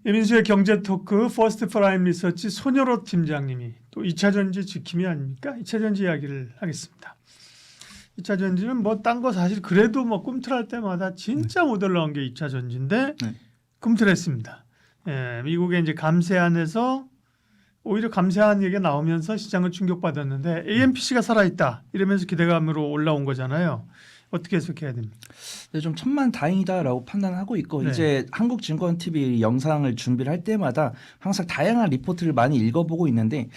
이민수의 경제토크 퍼스트 프라임 리서치 손여롯 팀장님이 또 2차 전지 지킴이 아닙니까? 2차 전지 이야기를 하겠습니다. 2차 전지는 뭐 딴 거 사실 그래도 뭐 꿈틀할 때마다 진짜 못 올라온 게 2차 전지인데 꿈틀했습니다. 예, 미국의 이제 감세안에서 오히려 감세안 얘기가 나오면서 시장을 충격받았는데 AMPC가 살아있다 이러면서 기대감으로 올라온 거잖아요. 어떻게 해석해야 됩니까? 네, 좀 천만다행이다라고 판단하고 있고 이제 한국증권TV 영상을 준비를 할 때마다 항상 다양한 리포트를 많이 읽어보고 있는데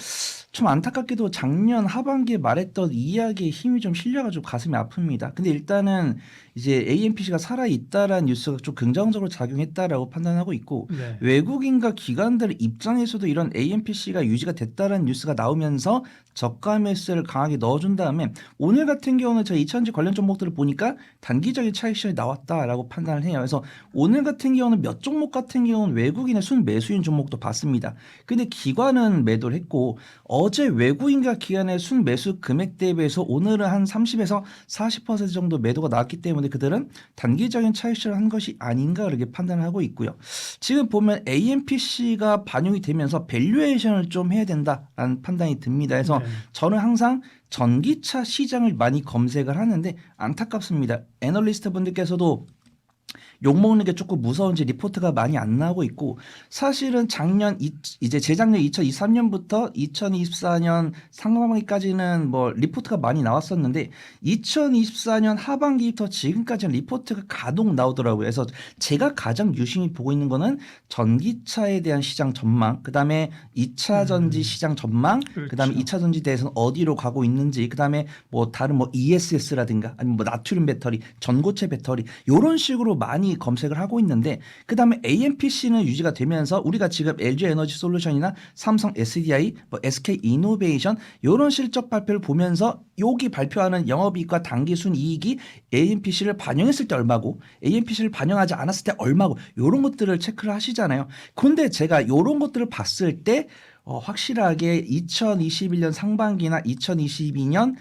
좀 안타깝게도 작년 하반기에 말했던 이 이야기에 힘이 좀 실려가지고 가슴이 아픕니다. 근데 일단은 이제 AMPC가 살아있다라는 뉴스가 좀 긍정적으로 작용했다라고 판단하고 있고 외국인과 기관들 입장에서도 이런 AMPC가 유지가 됐다라는 뉴스가 나오면서 저가 매수를 강하게 넣어준 다음에 오늘 같은 경우는 저희 2차전지 관련 종목들을 보니까 단기적인 차익 실현이 나왔다라고 판단을 해요. 그래서 오늘 같은 경우는 몇 종목 같은 경우는 외국인의 순매수인 종목도 봤습니다. 근데 기관은 매도를 했고 어제 외국인과 기관의 순매수 금액 대비해서 오늘은 한 30에서 40% 정도 매도가 나왔기 때문에 그들은 단기적인 차익 실현을 한 것이 아닌가 그렇게 판단을 하고 있고요. 지금 보면 AMPC가 반영이 되면서 밸류에이션을 좀 해야 된다라는 판단이 듭니다. 그래서 저는 항상 전기차 시장을 많이 검색을 하는데 안타깝습니다. 애널리스트 분들께서도 욕먹는 게 조금 무서운지 리포트가 많이 안 나오고 있고 사실은 작년 이제 재작년 2023년부터 2024년 상반기까지는 뭐 리포트가 많이 나왔었는데 2024년 하반기부터 지금까지는 리포트가 가동 나오더라고요. 그래서 제가 가장 유심히 보고 있는 거는 전기차에 대한 시장 전망, 그다음에 2차 전지 시장 전망, 그다음에 2차 전지 대해서는 어디로 가고 있는지, 그다음에 뭐 다른 뭐 ESS라든가 아니면 뭐 나트륨 배터리, 전고체 배터리 이런 식으로 많이 검색을 하고 있는데 그다음에 AMPC는 유지가 되면서 우리가 지금 LG 에너지 솔루션이나 삼성 SDI, 뭐 SK 이노베이션 이런 실적 발표를 보면서 여기 발표하는 영업이익과 당기 순이익이 AMPC를 반영했을 때 얼마고 AMPC를 반영하지 않았을 때 얼마고 이런 것들을 체크를 하시잖아요. 근데 제가 이런 것들을 봤을 때 확실하게 2021년 상반기나 2022년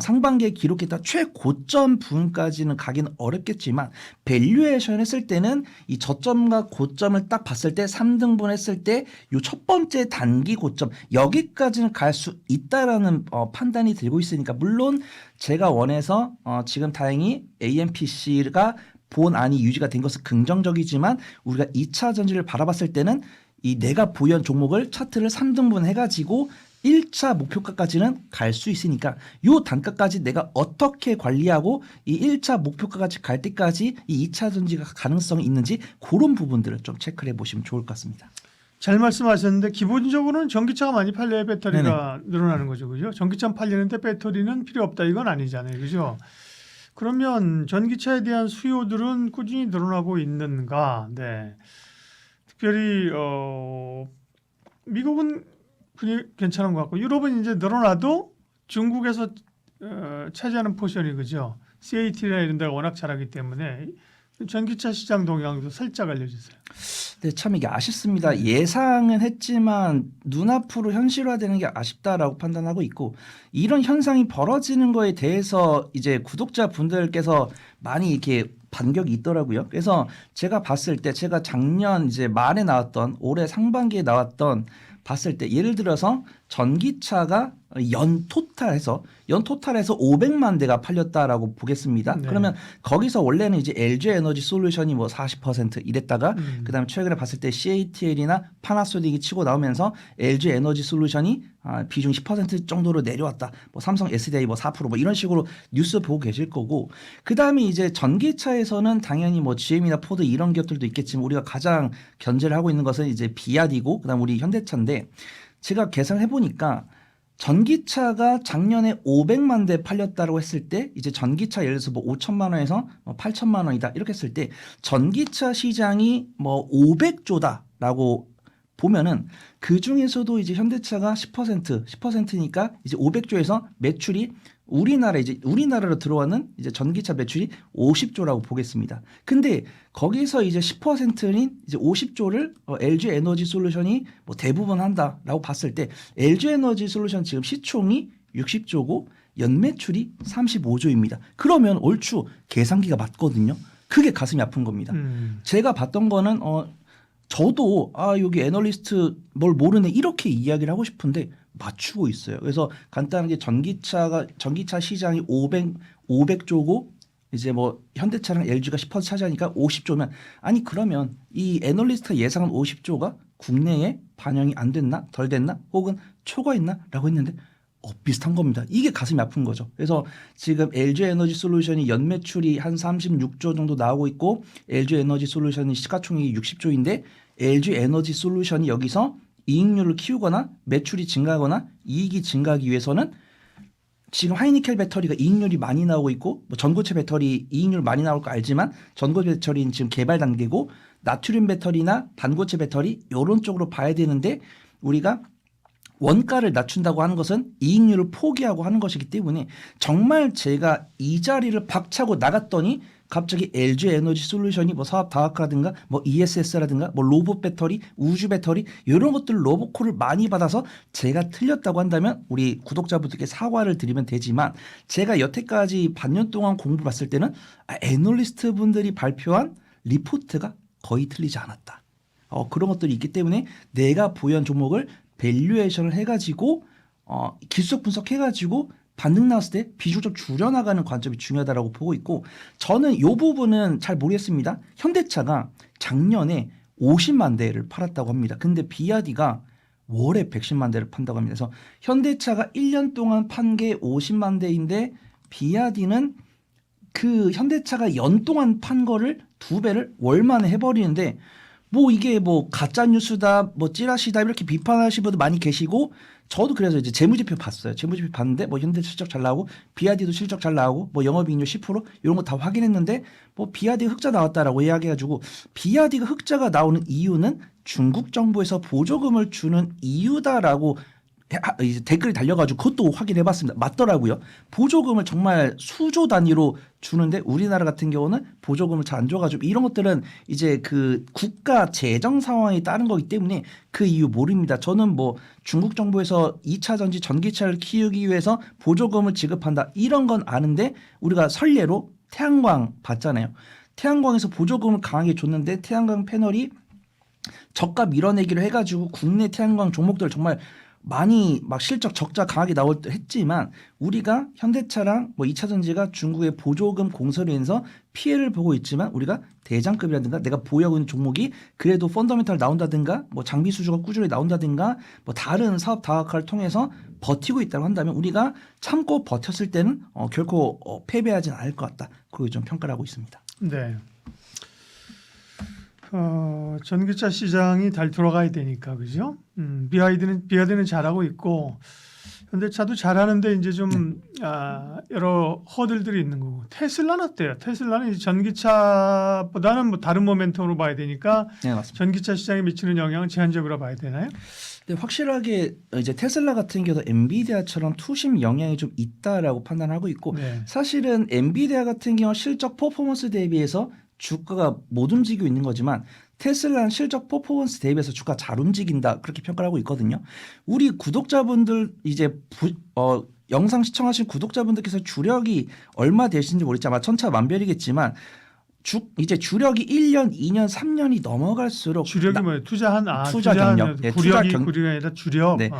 상반기에 기록했던 최고점 부분까지는 가기는 어렵겠지만 밸류에이션 했을 때는 이 저점과 고점을 딱 봤을 때 3등분 했을 때 이 첫 번째 단기 고점 여기까지는 갈 수 있다라는 판단이 들고 있으니까 물론 제가 원해서 지금 다행히 AMPC가 본안이 유지가 된 것은 긍정적이지만 우리가 2차 전지를 바라봤을 때는 이 내가 보유한 종목을 차트를 3등분 해가지고 1차 목표가까지는 갈 수 있으니까 이 단가까지 내가 어떻게 관리하고 이 1차 목표가까지 갈 때까지 이 2차 전지가 가능성이 있는지 그런 부분들을 좀 체크를 해보시면 좋을 것 같습니다. 잘 말씀하셨는데 기본적으로는 전기차가 많이 팔려야 배터리가 늘어나는 거죠. 그죠? 전기차 팔리는데 배터리는 필요 없다 이건 아니잖아요. 그죠? 그러면 전기차에 대한 수요들은 꾸준히 늘어나고 있는가? 네. 특별히 미국은 괜찮은 것 같고 유럽은 이제 늘어나도 중국에서 차지하는 포션이 그죠. CAT나 이런 데가 워낙 잘하기 때문에 전기차 시장 동향도 살짝 알려주세요. 네, 참 이게 아쉽습니다. 예상은 했지만 눈앞으로 현실화되는 게 아쉽다라고 판단하고 있고 이런 현상이 벌어지는 거에 대해서 이제 구독자분들께서 많이 이렇게 반격이 있더라고요. 그래서 제가 봤을 때 제가 작년 이제 말에 나왔던 올해 상반기에 나왔던 봤을 때 예를 들어서 전기차가 연 토탈해서 500만 대가 팔렸다라고 보겠습니다. 그러면 거기서 원래는 이제 LG 에너지 솔루션이 뭐 40% 이랬다가 그다음에 최근에 봤을 때 CATL이나 파나소닉이 치고 나오면서 LG 에너지 솔루션이 비중 10% 정도로 내려왔다. 뭐 삼성 SDI 뭐 4%뭐 이런 식으로 뉴스 보고 계실 거고 그다음에 이제 전기차에서는 당연히 뭐 GM이나 포드 이런 기업들도 있겠지만 우리가 가장 견제를 하고 있는 것은 이제 비아디고 그다음 우리 현대차인데 제가 계산해 보니까 전기차가 작년에 500만 대 팔렸다고 했을 때 이제 전기차 예를 들어서 뭐 5천만 원에서 8천만 원이다 이렇게 했을 때 전기차 시장이 뭐 500조다라고 보면은 그 중에서도 이제 현대차가 10%니까 이제 500조에서 매출이 우리나라로 들어와는 이제 전기차 매출이 50조라고 보겠습니다. 근데 거기서 이제 10%인 이제 50조를 LG 에너지 솔루션이 뭐 대부분 한다라고 봤을 때 LG 에너지 솔루션 지금 시총이 60조고 연매출이 35조입니다. 그러면 얼추 계산기가 맞거든요. 그게 가슴이 아픈 겁니다. 제가 봤던 거는 저도 여기 애널리스트 뭘 모르네 이렇게 이야기를 하고 싶은데 맞추고 있어요. 그래서 간단하게 전기차 시장이 500조고 이제 뭐 현대차랑 LG가 10% 차지하니까 50조면 아니 그러면 이 애널리스트 예상은 50조가 국내에 반영이 안 됐나 덜 됐나 혹은 초과했나라고 했는데 비슷한 겁니다. 이게 가슴이 아픈 거죠. 그래서 지금 LG 에너지 솔루션이 연매출이 한 36조 정도 나오고 있고 LG 에너지 솔루션이 시가총액이 60조인데 LG 에너지 솔루션이 여기서 이익률을 키우거나 매출이 증가하거나 이익이 증가하기 위해서는 지금 하이니켈 배터리가 이익률이 많이 나오고 있고 뭐 전고체 배터리 이익률 많이 나올 거 알지만 전고체 배터리는 지금 개발 단계고 나트륨 배터리나 반고체 배터리 이런 쪽으로 봐야 되는데 우리가 원가를 낮춘다고 하는 것은 이익률을 포기하고 하는 것이기 때문에 정말 제가 이 자리를 박차고 나갔더니 갑자기 LG 에너지 솔루션이 뭐 사업 다각화라든가 뭐 ESS라든가 뭐 로봇 배터리, 우주 배터리 이런 것들 로봇콜을 많이 받아서 제가 틀렸다고 한다면 우리 구독자분들께 사과를 드리면 되지만 제가 여태까지 반년 동안 공부 봤을 때는 애널리스트 분들이 발표한 리포트가 거의 틀리지 않았다. 그런 것들이 있기 때문에 내가 보유한 종목을 밸류에이션을 해가지고 기술적 분석해가지고 반등 나왔을 때 비중을 좀 줄여나가는 관점이 중요하다고 보고 있고 저는 이 부분은 잘 모르겠습니다. 현대차가 작년에 50만 대를 팔았다고 합니다. 근데 비아디가 월에 110만 대를 판다고 합니다. 그래서 현대차가 1년 동안 판 게 50만 대인데 비아디는 그 현대차가 연 동안 판 거를 2배를 월 만에 해버리는데 뭐 이게 뭐 가짜 뉴스다 뭐 찌라시다 이렇게 비판하시는 분도 많이 계시고 저도 그래서 이제 재무제표 봤어요. 재무제표 봤는데 뭐 현대 실적 잘 나오고 비아디도 실적 잘 나오고 뭐 영업이익률 10% 이런 거 다 확인했는데 뭐 비아디가 흑자 나왔다라고 이야기해가지고 비아디가 흑자가 나오는 이유는 중국 정부에서 보조금을 주는 이유다라고 이제 댓글이 달려가지고 그것도 확인해봤습니다. 맞더라고요. 보조금을 정말 수조 단위로 주는데 우리나라 같은 경우는 보조금을 잘 안 줘가지고 이런 것들은 이제 그 국가 재정 상황에 따른 거기 때문에 그 이유 모릅니다. 저는 뭐 중국 정부에서 2차 전지 전기차를 키우기 위해서 보조금을 지급한다 이런 건 아는데 우리가 선례로 태양광 봤잖아요. 태양광에서 보조금을 강하게 줬는데 태양광 패널이 저가 밀어내기로 해가지고 국내 태양광 종목들 정말 많이 막 실적 적자 강하게 나올 때 했지만 우리가 현대차랑 뭐 2차 전지가 중국의 보조금 공세로 인해서 피해를 보고 있지만 우리가 대장급이라든가 내가 보유하고 있는 종목이 그래도 펀더멘탈 나온다든가 뭐 장비 수주가 꾸준히 나온다든가 뭐 다른 사업 다각화를 통해서 버티고 있다고 한다면 우리가 참고 버텼을 때는 결코 패배하지는 않을 것 같다. 그렇게 좀 평가를 하고 있습니다. 네. 전기차 시장이 잘 돌아가야 되니까 그죠? 비아디는 잘하고 있고 현대차도 잘하는데 이제 좀 여러 허들들이 있는 거고 테슬라는 어때요? 테슬라는 이제 전기차보다는 뭐 다른 모멘텀으로 봐야 되니까 네, 맞습니다. 전기차 시장에 미치는 영향은 제한적으로 봐야 되나요? 근데 확실하게 이제 테슬라 같은 경우도 엔비디아처럼 투심 영향이 좀 있다라고 판단하고 있고 네. 사실은 엔비디아 같은 경우 실적 퍼포먼스 대비해서 주가가 못 움직이고 있는 거지만 테슬라는 실적 퍼포먼스 대비해서 주가 잘 움직인다 그렇게 평가를 하고 있거든요. 우리 구독자분들 이제 영상 시청하신 구독자분들께서 주력이 얼마 되시는지 모르겠지만 아마 천차만별이겠지만 이제 주력이 1년, 2년, 3년이 넘어갈수록 주력이 뭐예요? 투자 경력. 네, 구력이 아니라 주력. 네,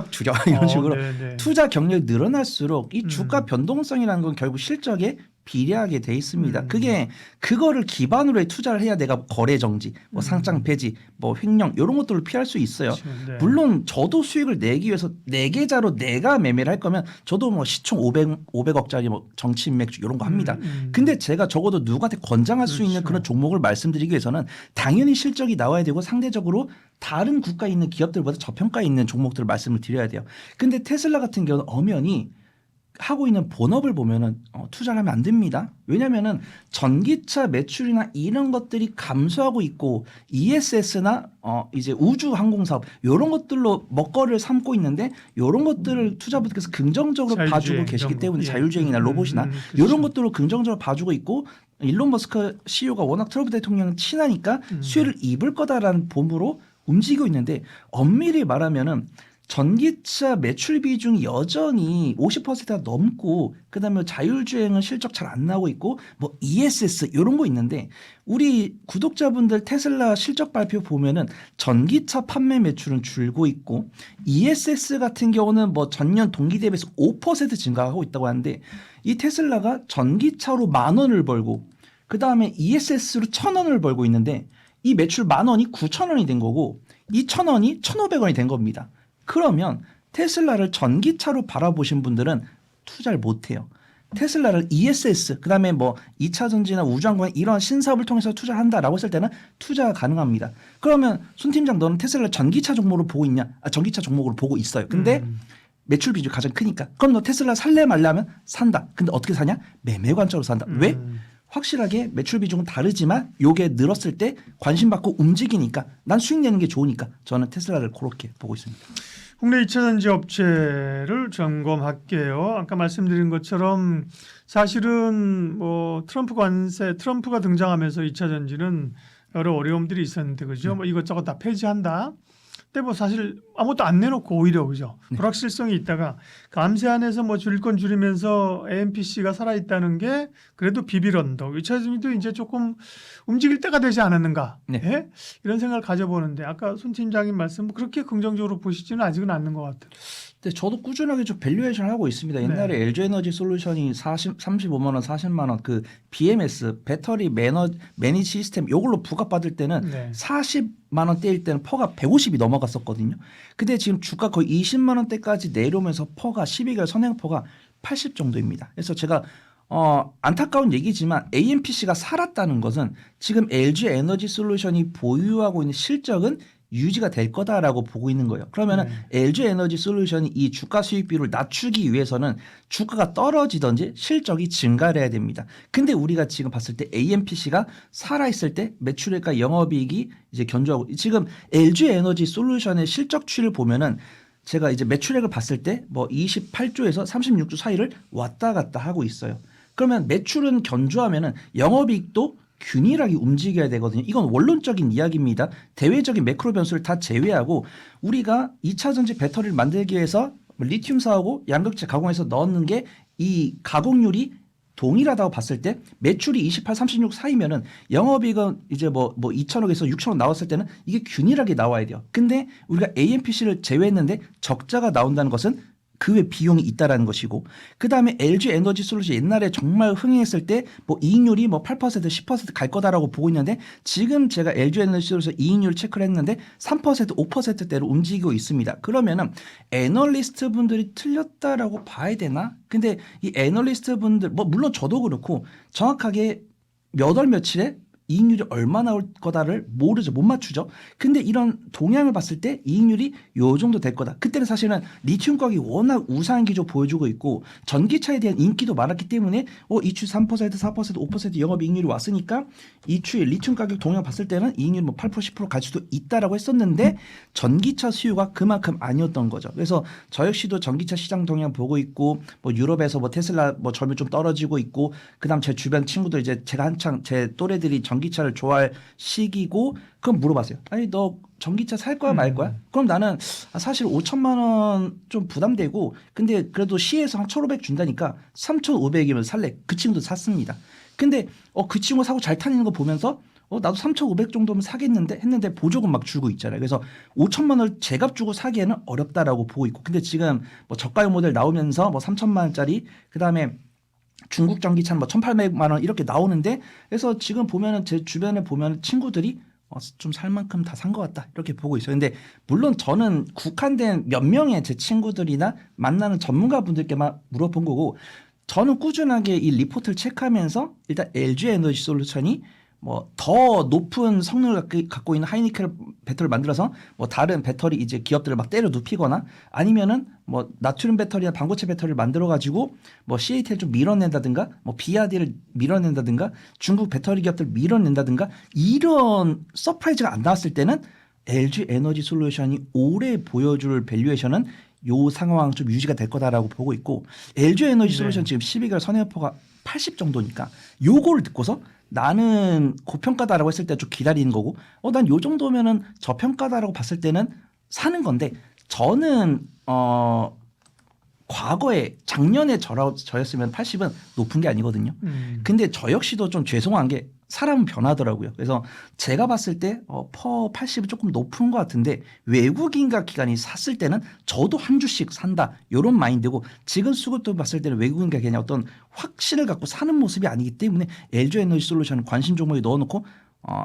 주력 이런 식으로 네. 투자 경력이 늘어날수록 이 주가 변동성이라는 건 결국 실적에 비례하게 돼 있습니다. 그게 그거를 기반으로 해 투자를 해야 내가 거래 정지, 뭐 상장 폐지, 뭐 횡령 이런 것들을 피할 수 있어요. 그렇죠. 네. 물론 저도 수익을 내기 위해서 내 계좌로 내가 매매를 할 거면 저도 뭐 시총 500억짜리 뭐 정치 인맥주 이런 거 합니다. 근데 제가 적어도 누구한테 권장할 수 있는 그렇죠. 그런 종목을 말씀드리기 위해서는 당연히 실적이 나와야 되고 상대적으로 다른 국가에 있는 기업들보다 저평가에 있는 종목들을 말씀을 드려야 돼요. 근데 테슬라 같은 경우는 엄연히 하고 있는 본업을 보면은 투자를 하면 안 됩니다. 왜냐면은 전기차 매출이나 이런 것들이 감소하고 있고 ESS나 이제 우주 항공 사업 이런 것들로 먹거리를 삼고 있는데 이런 것들을 투자분들께서 긍정적으로 자율주행, 봐주고 계시기 때문에 예. 자율주행이나 로봇이나 그렇죠. 이런 것들로 긍정적으로 봐주고 있고 일론 머스크 CEO가 워낙 트럼프 대통령 친하니까 수혜를 입을 거다라는 봄으로 움직이고 있는데 엄밀히 말하면은 전기차 매출 비중이 여전히 50%가 넘고 그다음에 자율주행은 실적 잘 안 나오고 있고 뭐 ESS 이런 거 있는데 우리 구독자분들 테슬라 실적 발표 보면은 전기차 판매 매출은 줄고 있고 ESS 같은 경우는 뭐 전년 동기 대비해서 5% 증가하고 있다고 하는데 이 테슬라가 전기차로 10,000원을 벌고 그다음에 ESS로 1,000원을 벌고 있는데 이 매출 10,000원이 9,000원이 된 거고 이 1,000원이 1,500원이 된 겁니다. 그러면 테슬라를 전기차로 바라보신 분들은 투자를 못해요. 테슬라를 ESS 그다음에 뭐 2차 전지나 우주항공 이런 신사업을 통해서 투자를 한다라고 했을 때는 투자가 가능합니다. 그러면 손 팀장 너는 테슬라 전기차 종목으로 보고 있냐? 전기차 종목으로 보고 있어요. 근데 매출 비중이 가장 크니까 그럼 너 테슬라 살래 말라면 산다. 근데 어떻게 사냐? 매매 관점으로 산다. 왜? 확실하게 매출 비중은 다르지만 요게 늘었을 때 관심 받고 움직이니까 난 수익 내는 게 좋으니까 저는 테슬라를 그렇게 보고 있습니다. 국내 2차 전지 업체를 점검할게요. 아까 말씀드린 것처럼 사실은 뭐 트럼프가 등장하면서 2차 전지는 여러 어려움들이 있었는데 그죠? 뭐 이것저것 다 폐지한다. 근데 뭐 사실 아무것도 안 내놓고 오히려 그죠? 불확실성이 있다가 감세 안에서 뭐 줄일 건 줄이면서 AMPC가 살아있다는 게 그래도 비빌 언덕. 2차 전지도 이제 조금 움직일 때가 되지 않았는가? 네. 예? 이런 생각을 가져보는데 아까 손 팀장님 말씀 그렇게 긍정적으로 보시지는 아직은 않는 것 같아요. 근데 저도 꾸준하게 좀 밸류에이션을 하고 있습니다. 옛날에 LG 에너지 솔루션이 35만 원, 40만 원 그 BMS 배터리 매니지 시스템 이걸로 부과받을 때는 네. 40만 원대일 때는 퍼가 150이 넘어갔었거든요. 근데 지금 주가 거의 20만 원대까지 내려오면서 퍼가 12개월 선행 퍼가 80 정도입니다. 그래서 제가 안타까운 얘기지만 AMPC가 살았다는 것은 지금 LG 에너지 솔루션이 보유하고 있는 실적은 유지가 될 거다라고 보고 있는 거예요. 그러면은 LG 에너지 솔루션이 이 주가 수익비율을 낮추기 위해서는 주가가 떨어지든지 실적이 증가를 해야 됩니다. 근데 우리가 지금 봤을 때 AMPC가 살아있을 때 매출액과 영업이익이 이제 견조하고 지금 LG 에너지 솔루션의 실적 추이를 보면은 제가 이제 매출액을 봤을 때 뭐 28조에서 36조 사이를 왔다 갔다 하고 있어요. 그러면 매출은 견조하면은 영업이익도 균일하게 움직여야 되거든요. 이건 원론적인 이야기입니다. 대외적인 매크로 변수를 다 제외하고 우리가 2차 전지 배터리를 만들기 위해서 리튬 사하고 양극재 가공해서 넣는 게 이 가공률이 동일하다고 봤을 때 매출이 28, 36 사이면은 영업이익은 이제 뭐 2천억에서 6천억 나왔을 때는 이게 균일하게 나와야 돼요. 근데 우리가 AMPC를 제외했는데 적자가 나온다는 것은 그 외 비용이 있다라는 것이고 그다음에 LG 에너지 솔루션 옛날에 정말 흥행했을 때 뭐 이익률이 뭐 8% 10%갈 거다라고 보고 있는데 지금 제가 LG 에너지 솔루션 이익률 체크를 했는데 3% 5%대로 움직이고 있습니다. 그러면은 애널리스트 분들이 틀렸다라고 봐야 되나? 근데 이 애널리스트 분들 뭐 물론 저도 그렇고 정확하게 몇 월 며칠에 이익률이 얼마 나올 거다를 모르죠. 못 맞추죠. 근데 이런 동향을 봤을 때 이익률이 요 정도 될 거다. 그때는 사실은 리튬 가격이 워낙 우상한 기조 보여주고 있고 전기차에 대한 인기도 많았기 때문에 이 추 3%, 4%, 5% 영업이익률이 왔으니까 이 추에 리튬 가격 동향 봤을 때는 이익률 뭐 8%, 10%갈 수도 있다라고 했었는데 전기차 수요가 그만큼 아니었던 거죠. 그래서 저 역시도 전기차 시장 동향 보고 있고 뭐 유럽에서 뭐 테슬라 뭐 점유 좀 떨어지고 있고 그다음 제 주변 친구들 이제 제가 한창 제 또래들이 전기차를 좋아할 시기고 그럼 물어봤어요. 아니 너 전기차 살 거야 말 거야? 그럼 나는 사실 5천만 원 좀 부담되고 근데 그래도 시에서 한 1,500 준다니까 3,500이면 살래. 그 친구도 샀습니다. 근데 그 친구 사고 잘 타는 거 보면서 나도 3,500 정도면 사겠는데 했는데 보조금 막 줄고 있잖아요. 그래서 5천만 원을 제값 주고 사기에는 어렵다라고 보고 있고 근데 지금 뭐 저가형 모델 나오면서 뭐 3천만 원짜리 그다음에 중국 전기차는 뭐 1,800만 원 이렇게 나오는데 그래서 지금 보면은 제 주변에 보면 친구들이 좀 살 만큼 다 산 것 같다 이렇게 보고 있어요. 근데 물론 저는 국한된 몇 명의 제 친구들이나 만나는 전문가분들께만 물어본 거고 저는 꾸준하게 이 리포트를 체크하면서 일단 LG 에너지 솔루션이 뭐 더 높은 성능을 갖고 있는 하이니켈 배터리를 만들어서 뭐 다른 배터리 이제 기업들을 막 때려 눕히거나 아니면은 뭐 나트륨 배터리나 반고체 배터리를 만들어 가지고 뭐 CATL 좀 밀어낸다든가 뭐 비아디를 밀어낸다든가 중국 배터리 기업들 밀어낸다든가 이런 서프라이즈가 안 나왔을 때는 LG 에너지 솔루션이 올해 보여줄 밸류에이션은 요 상황 좀 유지가 될 거다라고 보고 있고 LG 에너지 솔루션 지금 12개월 선행여포가 80 정도니까 요거를 듣고서 나는 고평가다라고 했을 때 좀 기다리는 거고 난 요 정도면은 저평가다라고 봤을 때는 사는 건데 저는 과거에 작년에 저였으면 80은 높은 게 아니거든요. 근데 저 역시도 좀 죄송한 게 사람은 변하더라고요. 그래서 제가 봤을 때 퍼 80은 조금 높은 것 같은데 외국인과 기관이 샀을 때는 저도 한 주씩 산다 이런 마인드고 지금 수급도 봤을 때는 외국인과 기관이 어떤 확신을 갖고 사는 모습이 아니기 때문에 LG에너지솔루션은 관심 종목에 넣어놓고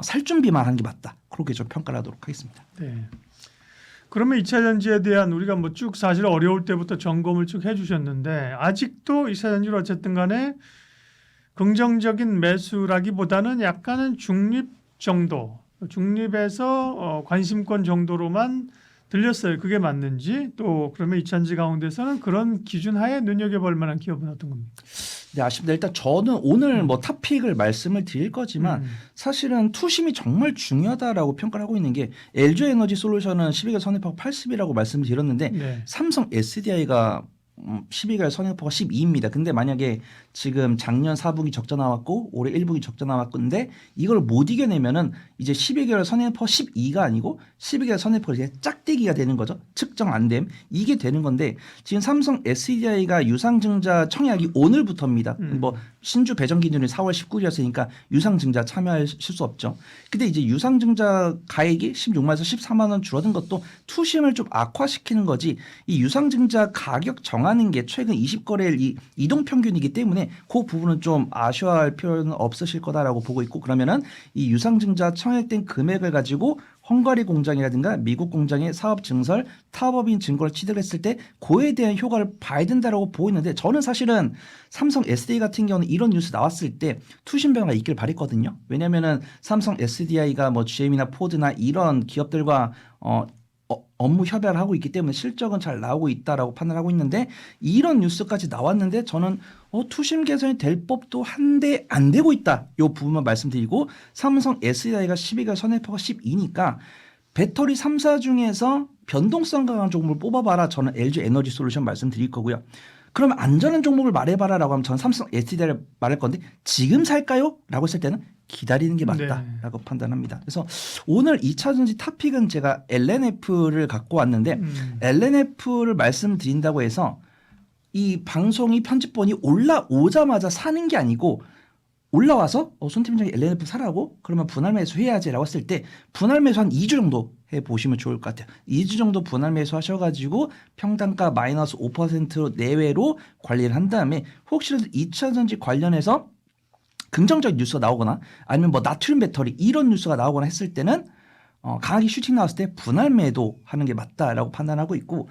살 준비만 하는 게 맞다. 그렇게 좀 평가를 하도록 하겠습니다. 네. 그러면 2차전지에 대한 우리가 뭐 쭉 사실 어려울 때부터 점검을 쭉 해주셨는데 아직도 2차전지를 어쨌든 간에 긍정적인 매수라기보다는 약간은 중립 정도, 중립에서 관심권 정도로만 들렸어요. 그게 맞는지 또 그러면 2차전지 가운데서는 그런 기준 하에 눈여겨볼 만한 기업은 어떤 겁니까? 네, 아쉽다. 일단 저는 오늘 뭐 탑픽을 말씀을 드릴 거지만 사실은 투심이 정말 중요하다라고 평가를 하고 있는 게 LG에너지솔루션은 12개월 선행폭 80이라고 말씀을 드렸는데 네. 삼성 SDI가 12개월 선행폭가 12입니다. 근데 만약에 지금 작년 4분기 적자 나왔고 올해 1분기 적자 나왔는데 이걸 못 이겨내면은 이제 12개월 선행폭 12가 아니고 12개월 선행폭이 이제 짝대기가 되는 거죠. 측정 안 됨. 이게 되는 건데 지금 삼성 SDI가 유상증자 청약이 오늘부터입니다. 뭐 신주 배정 기준이 4월 19일이었으니까 유상증자 참여하실 수 없죠. 근데 이제 유상증자 가액이 16만에서 14만 원 줄어든 것도 투심을 좀 악화시키는 거지 이 유상증자 가격 정하는 게 최근 20거래일 이 이동 평균이기 때문에 그 부분은 좀 아쉬워할 필요는 없으실 거다라고 보고 있고 그러면은 이 유상증자 청약된 금액을 가지고 헝가리 공장이라든가 미국 공장의 사업 증설, 타법인 증거를 취득했을 때 그에 대한 효과를 봐야 된다라고 보고 있는데 저는 사실은 삼성 SDI 같은 경우는 이런 뉴스 나왔을 때 투심 변화가 있길 바랬거든요. 왜냐하면은 삼성 SDI가 뭐 GM이나 포드나 이런 기업들과 업무 협약을 하고 있기 때문에 실적은 잘 나오고 있다라고 판단하고 있는데 이런 뉴스까지 나왔는데 저는 투심 개선이 될 법도 한데 안 되고 있다. 이 부분만 말씀드리고 삼성 SDI가 12개월 선행폭가 12니까 배터리 3사 중에서 변동성 강한 종목을 뽑아봐라. 저는 LG 에너지 솔루션 말씀드릴 거고요. 그러면 안전한 종목을 말해봐라라고 하면 저는 삼성 SDI를 말할 건데 지금 살까요? 라고 했을 때는 기다리는 게 맞다라고 판단합니다. 그래서 오늘 2차전지 탑픽은 제가 LNF를 갖고 왔는데 LNF를 말씀드린다고 해서 이 방송이 편집본이 올라오자마자 사는 게 아니고 올라와서 손 팀장이 LNF 사라고 그러면 분할 매수 해야지라고 했을 때 분할 매수 한 2주 정도 해보시면 좋을 것 같아요. 2주 정도 분할 매수 하셔가지고 평단가 마이너스 5% 내외로 관리를 한 다음에 혹시라도 2차전지 관련해서 긍정적 뉴스가 나오거나 아니면 뭐 나트륨 배터리 이런 뉴스가 나오거나 했을 때는 강하게 슈팅 나왔을 때 분할 매도하는 게 맞다라고 판단하고 있고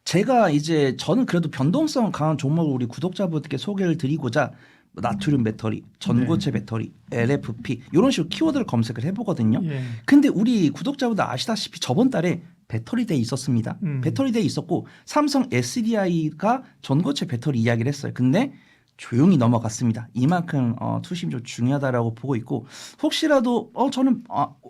제가 이제 저는 그래도 변동성 강한 종목을 우리 구독자분들께 소개를 드리고자 나트륨 배터리, 전고체 배터리, LFP 이런 식으로 키워드를 검색을 해보거든요. 근데 우리 구독자분들 아시다시피 저번 달에 배터리데이 있었습니다. 배터리데이 있었고 삼성 SDI가 전고체 배터리 이야기를 했어요. 근데 조용히 넘어갔습니다. 이만큼 투심이 좀 중요하다라고 보고 있고 혹시라도 저는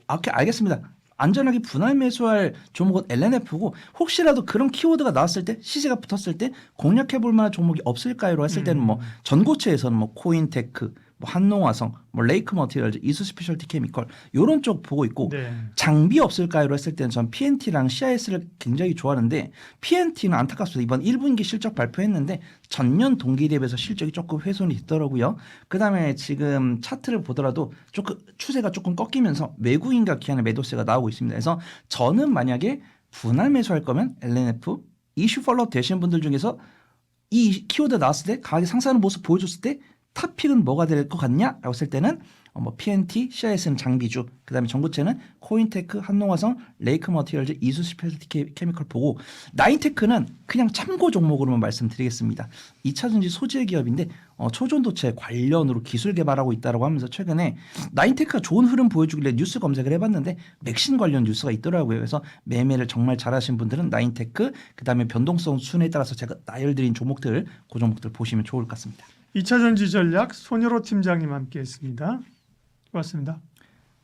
알겠습니다. 안전하게 분할 매수할 종목은 LNF고 혹시라도 그런 키워드가 나왔을 때 시세가 붙었을 때 공략해 볼 만한 종목이 없을까요로 했을 때는 뭐 전고체에서는 뭐 코인테크, 뭐 한농화성, 뭐 레이크 머티리얼즈, 이수 스페셜티 케미컬 이런 쪽 보고 있고 장비 없을까요로 했을 때는 전 PNT랑 CIS를 굉장히 좋아하는데 PNT는 안타깝습니다. 이번 1분기 실적 발표했는데 전년 동기 대비해서 실적이 조금 훼손이 있더라고요. 그다음에 지금 차트를 보더라도 조금 추세가 조금 꺾이면서 외국인과 기관의 매도세가 나오고 있습니다. 그래서 저는 만약에 분할 매수할 거면 LNF 이슈 팔로우 되시는 분들 중에서 이 키워드 나왔을 때 강하게 상승하는 모습 보여줬을 때 탑픽은 뭐가 될 것 같냐라고 했을 때는 뭐 PNT, CIS는 장비주, 그다음에 전고체는 코인테크, 한농화성, 레이크 머티리얼즈, 이수 스페셜티 케미컬 보고 나인테크는 그냥 참고 종목으로만 말씀드리겠습니다. 2차전지 소재 기업인데 초전도체 관련으로 기술 개발하고 있다고 하면서 최근에 나인테크가 좋은 흐름 보여주길래 뉴스 검색을 해봤는데 맥신 관련 뉴스가 있더라고요. 그래서 매매를 정말 잘하신 분들은 나인테크, 그다음에 변동성 순에 따라서 제가 나열드린 종목들 그 종목들 보시면 좋을 것 같습니다. 2차전지 전략 손여로 팀장님 함께했습니다. 고맙습니다.